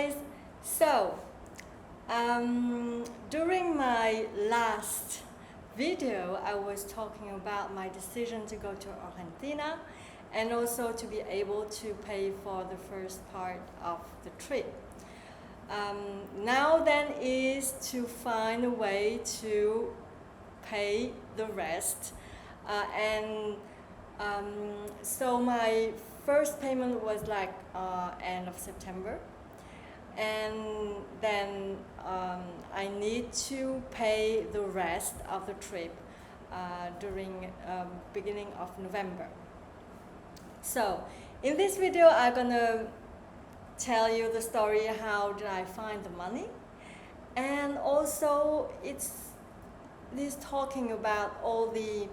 guys. So, during my last video, I was talking about my decision to go to Argentina and also to be able to pay for the first part of the trip. Now then is to find a way to pay the rest. So my first payment was like end of September. And then I need to pay the rest of the trip during beginning of November. So in this video, I'm gonna tell you the story how did I find the money, and also it's talking about all the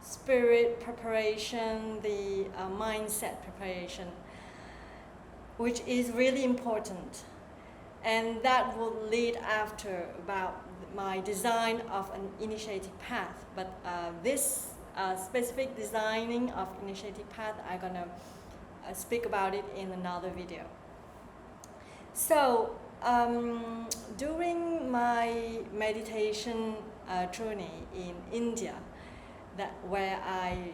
spirit preparation, the mindset preparation, which is really important, and that will lead after about my design of an initiative path. But this specific designing of initiative path, I'm gonna speak about it in another video. So during my meditation journey in India, where I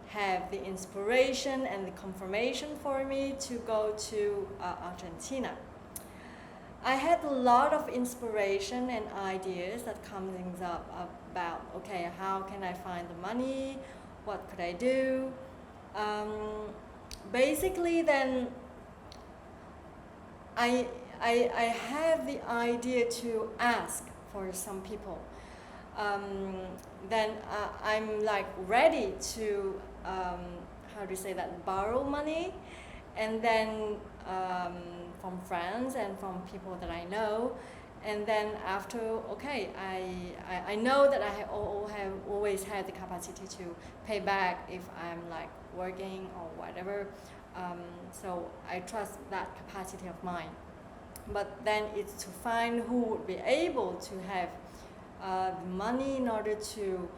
have the inspiration and the confirmation for me to go to Argentina, I had a lot of inspiration and ideas that comes up about, okay, how can I find the money? What could I do? Basically, then I have the idea to ask for some people. Then I'm like ready to how do you say that, borrow money, and then from friends and from people that I know. And then after, okay, I know that I have always had the capacity to pay back if I'm like working or whatever. So I trust that capacity of mine. But then it's to find who would be able to have the money in order to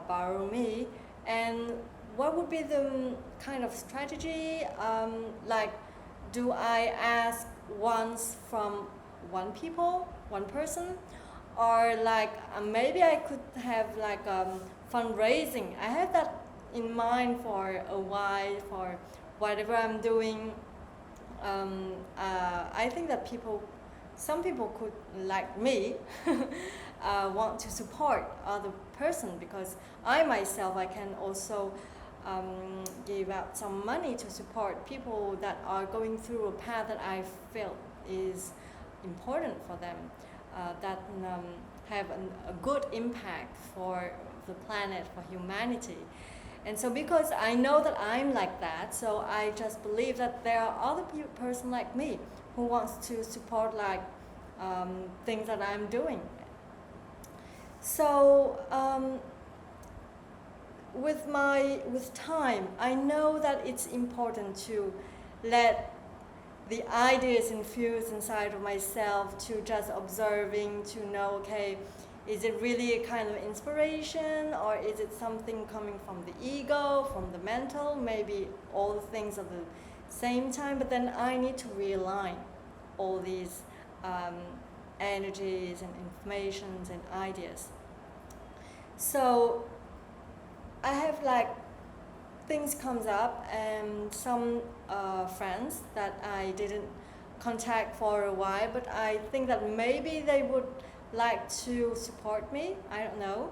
borrow me, and what would be the kind of strategy, like do I ask once from one person, or like maybe I could have like fundraising. I have that in mind for a while for whatever I'm doing. I think that some people could, like me, want to support other person, because I myself, I can also give out some money to support people that are going through a path that I feel is important for them, that have a good impact for the planet, for humanity. And so because I know that I'm like that, so I just believe that there are other person like me who wants to support like things that I'm doing. So with time, I know that it's important to let the ideas infuse inside of myself, to just observing, to know, okay, is it really a kind of inspiration, or is it something coming from the ego, from the mental, maybe all the things at the same time. But then I need to realign all these energies and informations and ideas. So I have like things comes up, and some friends that I didn't contact for a while, but I think that maybe they would like to support me. I don't know.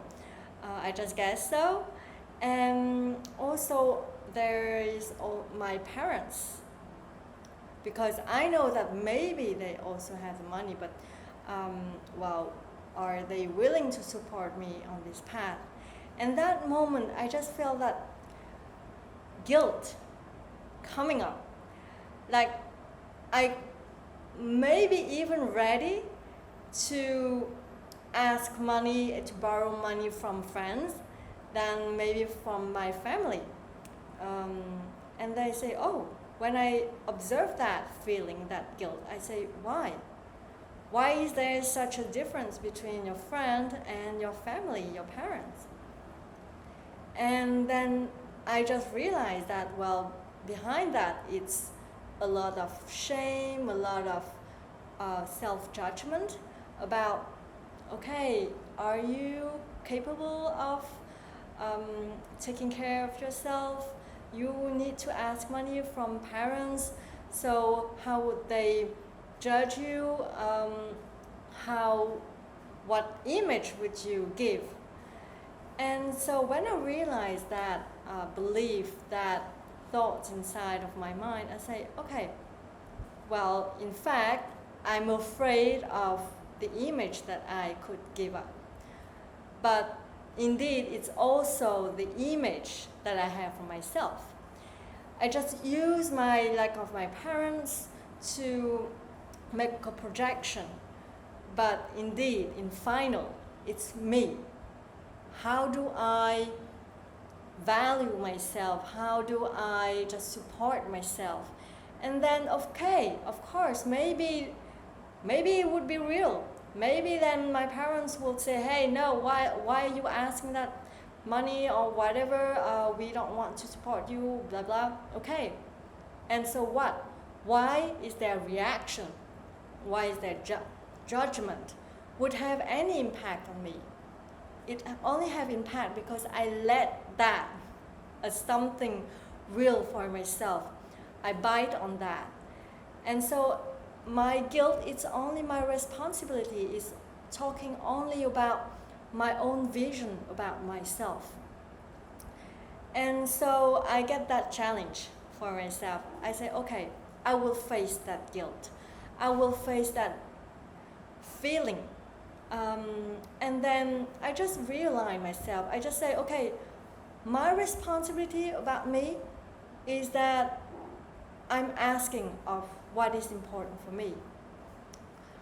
I just guess so. And also there is my parents, because I know that maybe they also have the money, but well, are they willing to support me on this path? And that moment, I just felt that guilt coming up. Like I maybe even ready to ask money, to borrow money from friends, than maybe from my family. And they say, oh, when I observe that feeling, that guilt, I say, why? Why is there such a difference between your friend and your family, your parents? And then I just realized that, well, behind that, it's a lot of shame, a lot of self-judgment about, okay, are you capable of taking care of yourself? You need to ask money from parents, so how would they judge you? What image would you give? And so when I realized that belief, that thoughts inside of my mind, I say, okay, well, in fact, I'm afraid of the image that I could give up. But indeed, it's also the image that I have for myself. I just use my lack of my parents to make a projection. But indeed, in final, it's me. How do I value myself? How do I just support myself? And then, okay, of course, maybe it would be real. Maybe then my parents would say, hey, no, why are you asking that money or whatever? We don't want to support you, blah, blah. Okay. And so what? Why is their reaction? Why is their judgment would have any impact on me? It only have impact because I let that as something real for myself. I bite on that. And so my guilt, it's only my responsibility, is talking only about my own vision about myself. And so I get that challenge for myself. I say, okay, I will face that guilt. I will face that feeling. And then I just realign myself. I just say, okay, my responsibility about me is that I'm asking of what is important for me.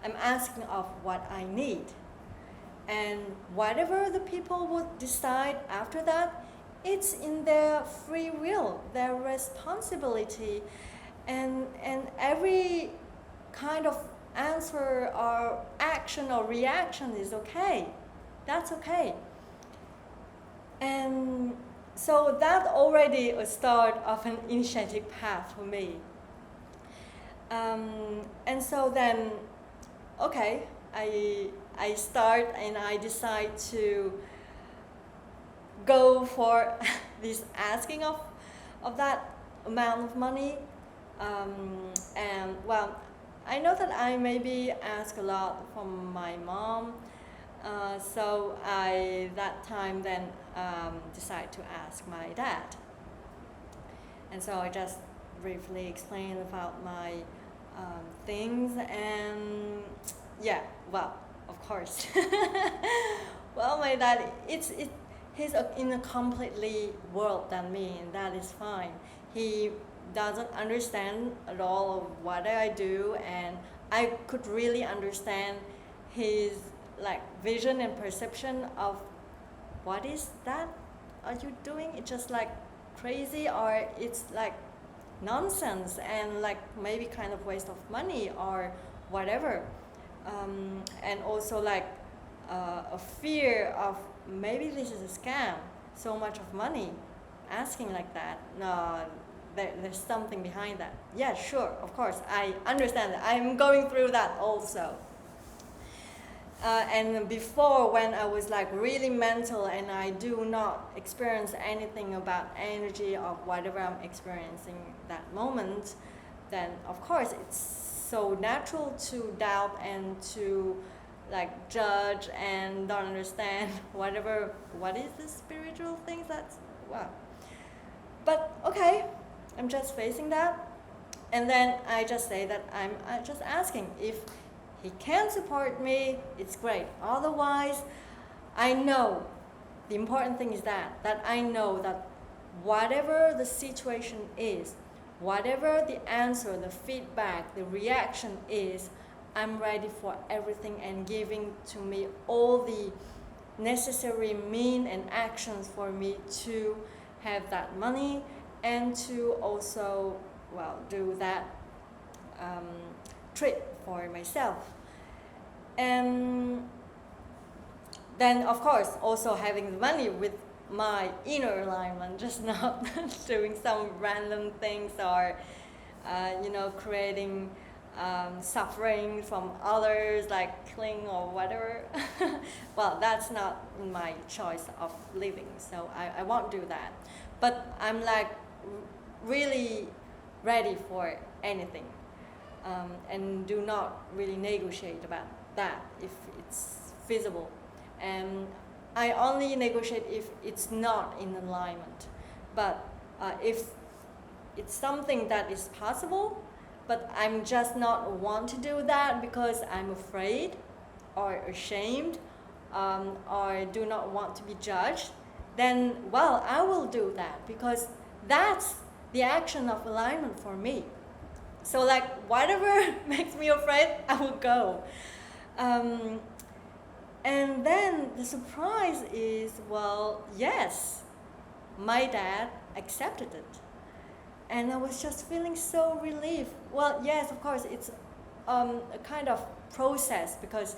I'm asking of what I need. And whatever the people would decide after that, it's in their free will, their responsibility. And every kind of answer or action or reaction is okay. That's okay. And so that already a start of an initiative path for me. And so then, okay, I start and I decide to go for this asking of that amount of money. And well, I know that I maybe ask a lot from my mom. So I that time then decide to ask my dad. And so I just briefly explain about my things, and yeah, well, of course. Well, my dad, he's in a completely world than me, and that is fine. He doesn't understand at all of what I do, and I could really understand his like vision and perception of what is that are you doing? It's just like crazy, or it's like nonsense and like maybe kind of waste of money or whatever. And also like a fear of maybe this is a scam, so much of money, asking like that. No, there's something behind that. Yeah, sure, of course, I understand that. I'm going through that also. And before, when I was like really mental and I do not experience anything about energy of whatever I'm experiencing that moment, then of course it's so natural to doubt and to like judge and don't understand what is the spiritual things that's well. But okay, I'm just facing that, and then I just say that I'm just asking if he can support me, it's great. Otherwise, I know the important thing is that I know that whatever the situation is, whatever the answer, the feedback, the reaction is, I'm ready for everything and giving to me all the necessary means and actions for me to have that money and to also, well, do that trip for myself. And then, of course, also having the money with my inner alignment, just not doing some random things or creating suffering from others, like killing or whatever. Well, that's not my choice of living, so I won't do that. But I'm like really ready for anything, and do not really negotiate about that if it's feasible. And I only negotiate if it's not in alignment. But if it's something that is possible, but I'm just not want to do that because I'm afraid or ashamed, or do not want to be judged, then, well, I will do that because that's the action of alignment for me. So like whatever makes me afraid, I will go. And then the surprise is, well, yes, my dad accepted it. And I was just feeling so relieved. Well, yes, of course, it's a kind of process because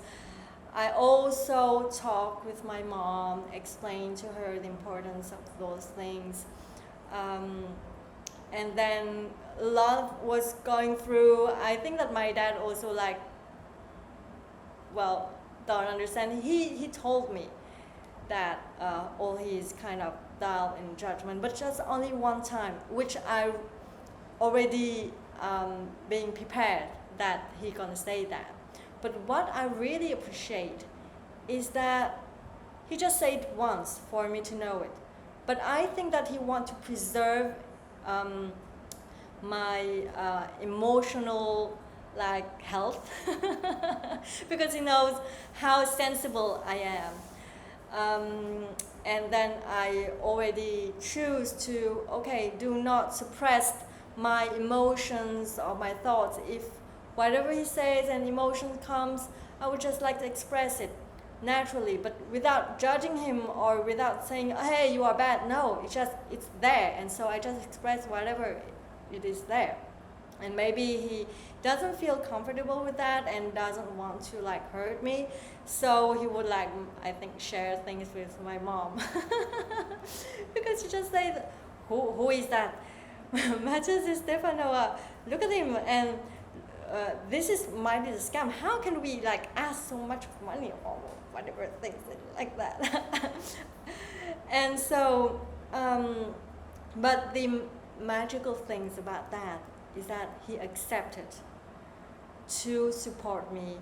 I also talked with my mom, explained to her the importance of those things. And then a lot was going through. I think that my dad also like, well, don't understand. He told me that all his kind of doubt and judgment, but just only one time, which I already being prepared that he gonna say that. But what I really appreciate is that he just said it once for me to know it. But I think that he wants to preserve my emotional like health because he knows how sensible I am. And then I already choose to, okay, do not suppress my emotions or my thoughts. If whatever he says and emotion comes, I would just like to express it naturally, but without judging him or without saying, hey, you are bad. No, it's there, and so I just express whatever it is there. And maybe he doesn't feel comfortable with that and doesn't want to like hurt me, so he would like, I think, share things with my mom because she just said, who is that? Matches Stefano, look at him, and this might be a scam. How can we like ask so much money or whatever things like that? And so, but the magical things about that is that he accepted to support me.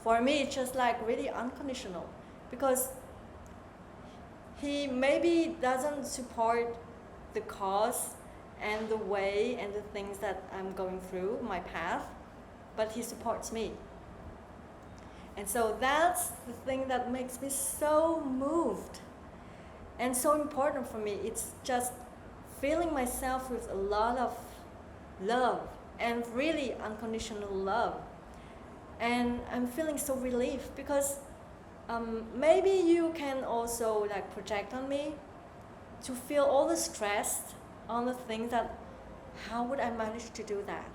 For me, it's just like really unconditional, because he maybe doesn't support the cause and the way and the things that I'm going through, my path, but he supports me. And so that's the thing that makes me so moved and so important for me. It's just filling myself with a lot of love, and really unconditional love. And I'm feeling so relieved because maybe you can also like project on me to feel all the stress on the things that, how would I manage to do that?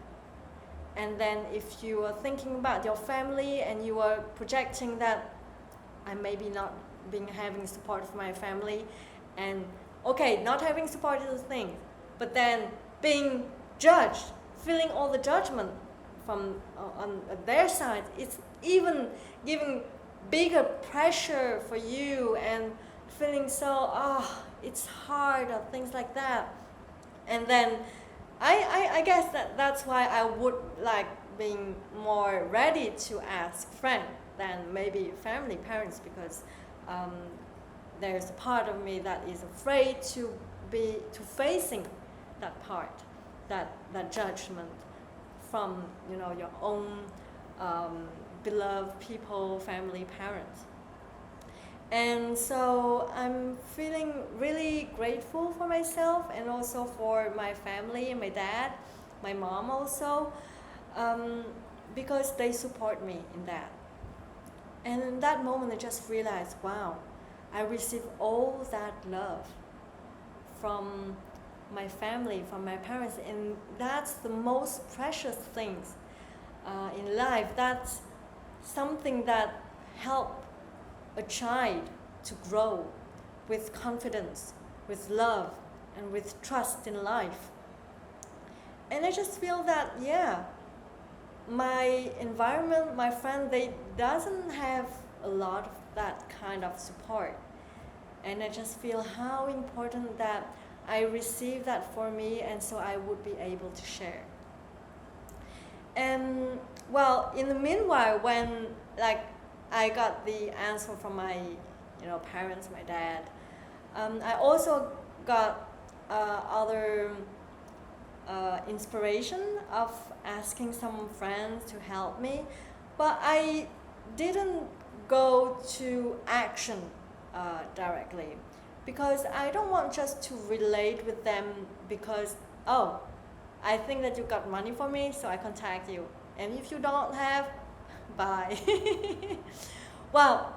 And then if you are thinking about your family and you are projecting that I maybe not having support from my family, and okay, not having support is a thing, but then being judged, feeling all the judgment from on their side, it's even giving bigger pressure for you and feeling so, it's hard or things like that. And then I guess that's why I would like being more ready to ask friends than maybe family, parents, because there's a part of me that is afraid to facing that part, that judgment from your own beloved people, family, parents. And so I'm feeling really grateful for myself and also for my family and my dad, my mom also, because they support me in that. And in that moment I just realized, wow, I received all that love from my family, from my parents, and that's the most precious things in life. That's something that helps a child to grow with confidence, with love, and with trust in life. And I just feel that, yeah, my environment, my friend, they doesn't have a lot of that kind of support. And I just feel how important that I receive that for me, and so I would be able to share. And well, in the meanwhile, when like I got the answer from my parents, my dad, I also got other inspiration of asking some friends to help me, but I didn't go to action directly, because I don't want just to relate with them because, oh, I think that you got money for me, so I contact you, and if you don't have, bye. Well,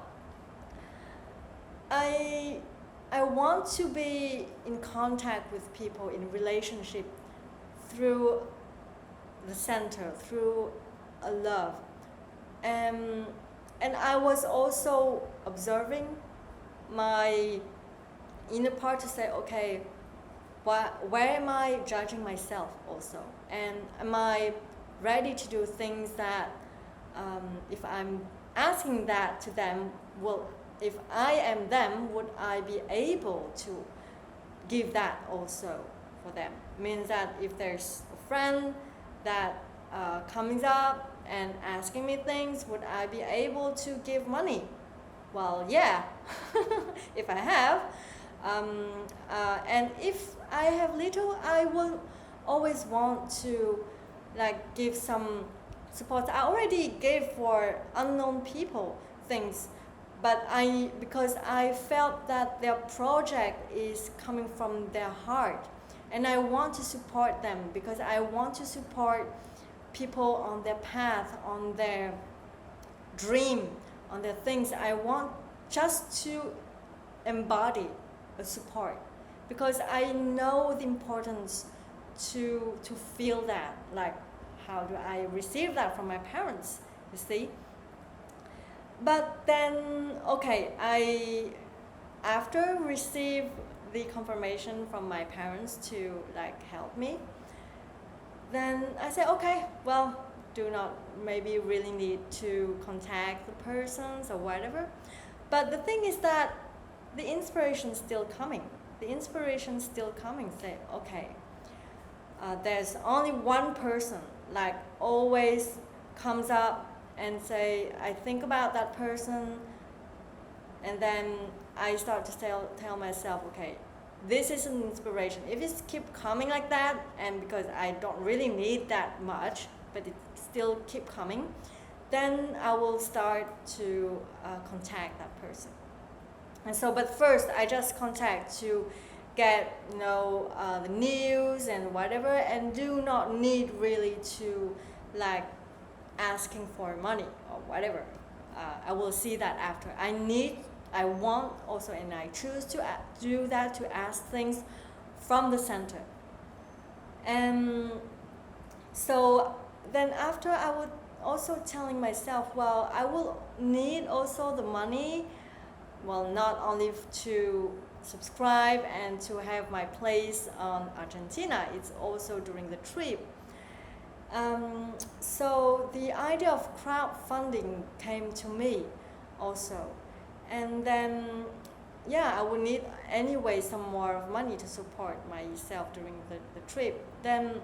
I want to be in contact with people, in relationship, through the center, through a love. And I was also observing my inner part to say, okay, where am I judging myself also? And am I ready to do things that, if I'm asking that to them, if I am them, would I be able to give that also for them? Means that if there's a friend that comes up and asking me things, would I be able to give money? Well, yeah, if I have. And if I have little, I will always want to like give some support. I already gave for unknown people things, but because I felt that their project is coming from their heart, and I want to support them because I want to support people on their path, on their dream, on their things. I want just to embody a support, because I know the importance to feel that, like how do I receive that from my parents, you see? But then, okay, after receive the confirmation from my parents to like help me, then I said, okay, well, do not maybe really need to contact the persons or whatever. But the thing is that the inspiration is still coming. The inspiration is still coming. Say, okay, there's only one person like always comes up and say, I think about that person, and then I start to tell myself, okay, this is an inspiration. If it keep coming like that, and because I don't really need that much, but it still keep coming, then I will start to contact that person. And so, but first I just contact to get the news and whatever, and do not need really to like asking for money or whatever. I will see that after. I want also, and I choose to do that, to ask things from the center. And so then after, I would also telling myself, well, I will need also the money, well, not only to subscribe and to have my place on Argentina, it's also during the trip. So the idea of crowdfunding came to me also. And then, yeah, I would need anyway some more money to support myself during the trip. Then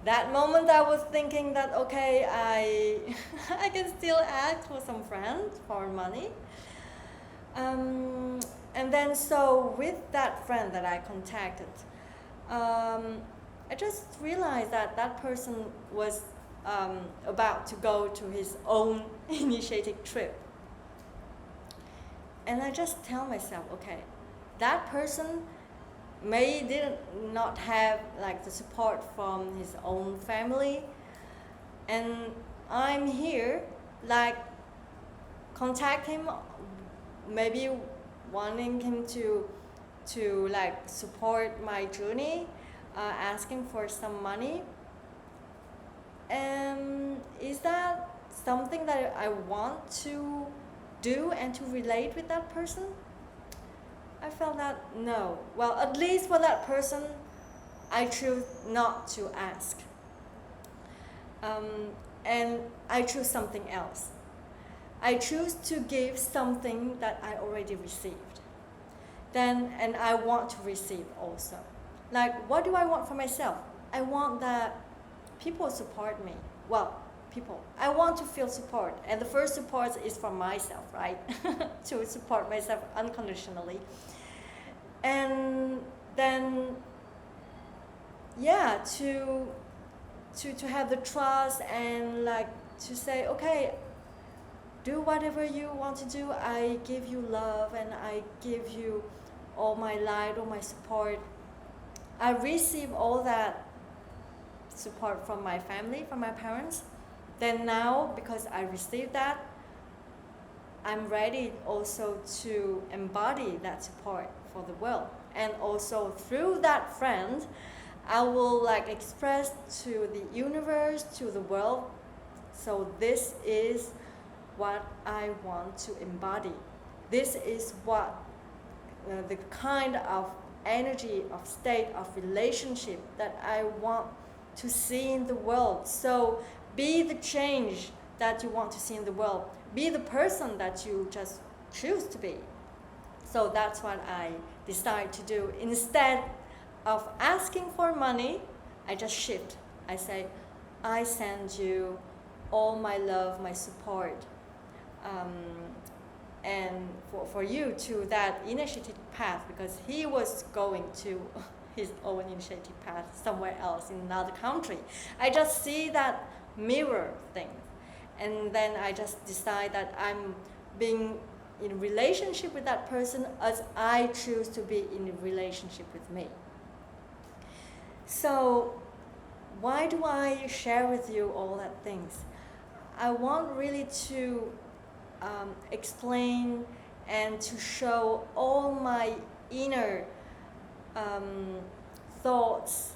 that moment I was thinking that, okay, I can still ask for some friends for money. And then so with that friend that I contacted, I just realized that that person was about to go to his own initiative trip. And I just tell myself, okay, that person did not have like the support from his own family, and I'm here like contact him, maybe wanting him to like support my journey, asking for some money. And is that something that I want to do and to relate with that person? I felt that no. Well, at least for that person, I choose not to ask. And I choose something else. I choose to give something that I already received. And I want to receive also. Like, what do I want for myself? I want that people support me. Well, people. I want to feel support. And the first support is from myself, right? To support myself unconditionally. And then, yeah, to have the trust and like to say, okay, do whatever you want to do. I give you love and I give you all my light, all my support. I receive all that support from my family, from my parents. Then now, because I received that, I'm ready also to embody that support for the world. And also through that friend, I will like express to the universe, to the world. So this is what I want to embody. This is what the kind of energy, of state, of relationship that I want to see in the world. So be the change that you want to see in the world. Be the person that you just choose to be. So that's what I decide to do. Instead of asking for money, I just shift. I say, I send you all my love, my support, and for you to that initiative path, because he was going to his own initiative path somewhere else in another country. I just see that mirror thing, and then I just decide that I'm being in relationship with that person as I choose to be in a relationship with me. So why do I share with you all that things? I want really to explain and to show all my inner thoughts.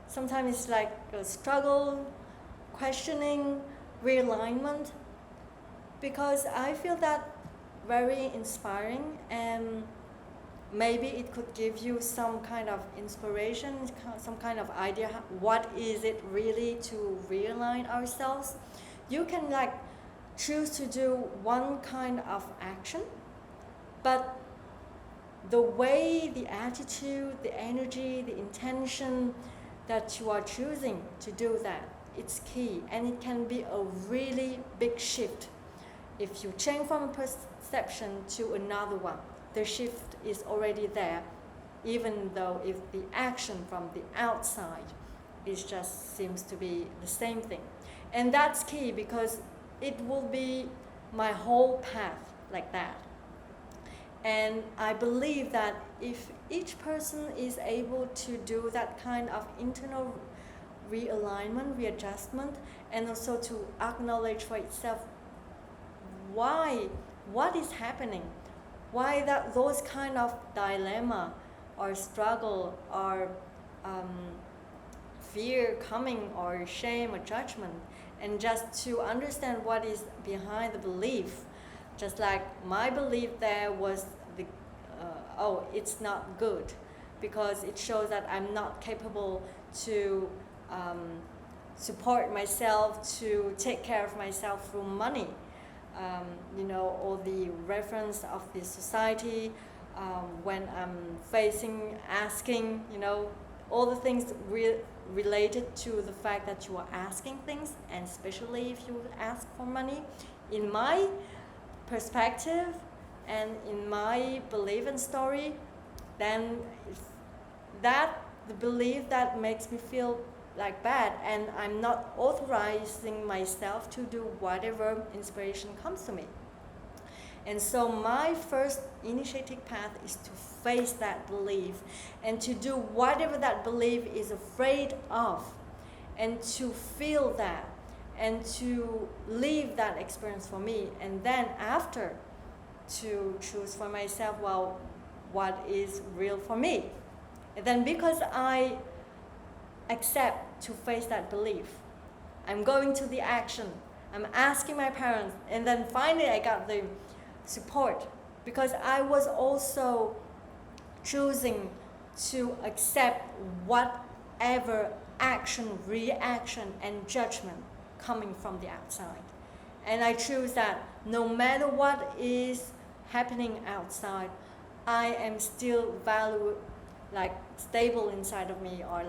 Sometimes it's like a struggle, questioning, realignment, because I feel that very inspiring, and maybe it could give you some kind of inspiration, some kind of idea, what is it really to realign ourselves. You can like choose to do one kind of action, but the way, the attitude, the energy, the intention that you are choosing to do that, it's key, and it can be a really big shift. If you change from a perception to another one, the shift is already there, even though if the action from the outside is just seems to be the same thing. And that's key, because it will be my whole path like that. And I believe that if each person is able to do that kind of internal realignment, readjustment, and also to acknowledge for itself what is happening, why that those kind of dilemma or struggle or fear coming, or shame or judgment, and just to understand what is behind the belief. Just like my belief there was the oh, it's not good, because it shows that I'm not capable to support myself, to take care of myself through money. All the reference of the society, when I'm facing, asking, all the things related to the fact that you are asking things, and especially if you ask for money. In my perspective and in my belief and story, then that the belief that makes me feel like bad, and I'm not authorizing myself to do whatever inspiration comes to me. And so my first initiative path is to face that belief and to do whatever that belief is afraid of, and to feel that and to live that experience for me, and then after to choose for myself, well, what is real for me. And then because I accept to face that belief, I'm going to the action, I'm asking my parents, and then finally I got the support, because I was also choosing to accept what whatever action, reaction, and judgment coming from the outside. And I choose that no matter what is happening outside, I am still stable inside of me, or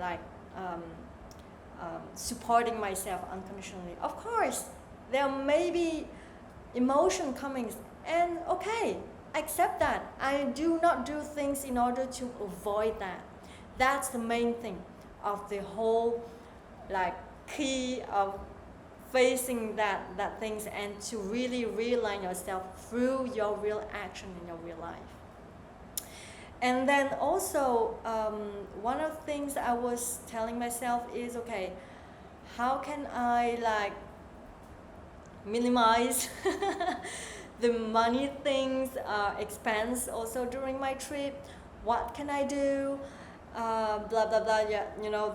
supporting myself unconditionally. Of course, there may be emotion coming, and okay, accept that. I do not do things in order to avoid that. That's the main thing of the whole key of facing that things, and to really realign yourself through your real action in your real life. And then also, one of the things I was telling myself is, okay, how can I minimize the money things, expense also during my trip? What can I do? Blah blah blah. Yeah,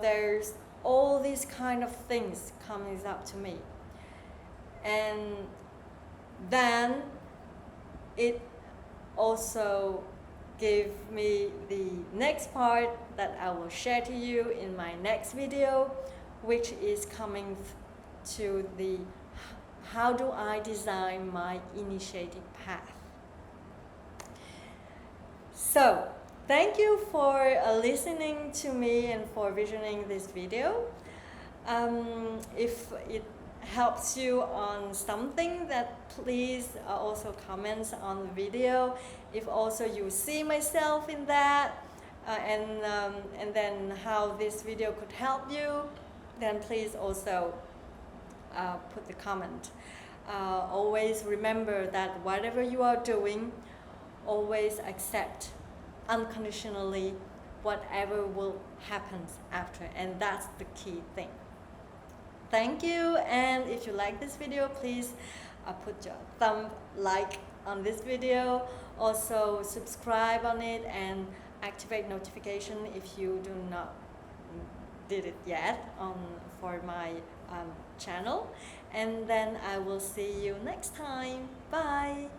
there's all these kind of things coming up to me, and then it also give me the next part that I will share to you in my next video, which is coming to the how do I design my initiating path. So thank you for listening to me and for visioning this video. If it helps you on something, that please also comment on the video. If also you see myself in that, and then how this video could help you, then please also put the comment. Always remember that whatever you are doing, always accept unconditionally whatever will happen after, and that's the key thing. Thank you, and if you like this video, please put your thumb like on this video. Also subscribe on it and activate notification if you do not did it yet for my channel. And then I will see you next time. Bye.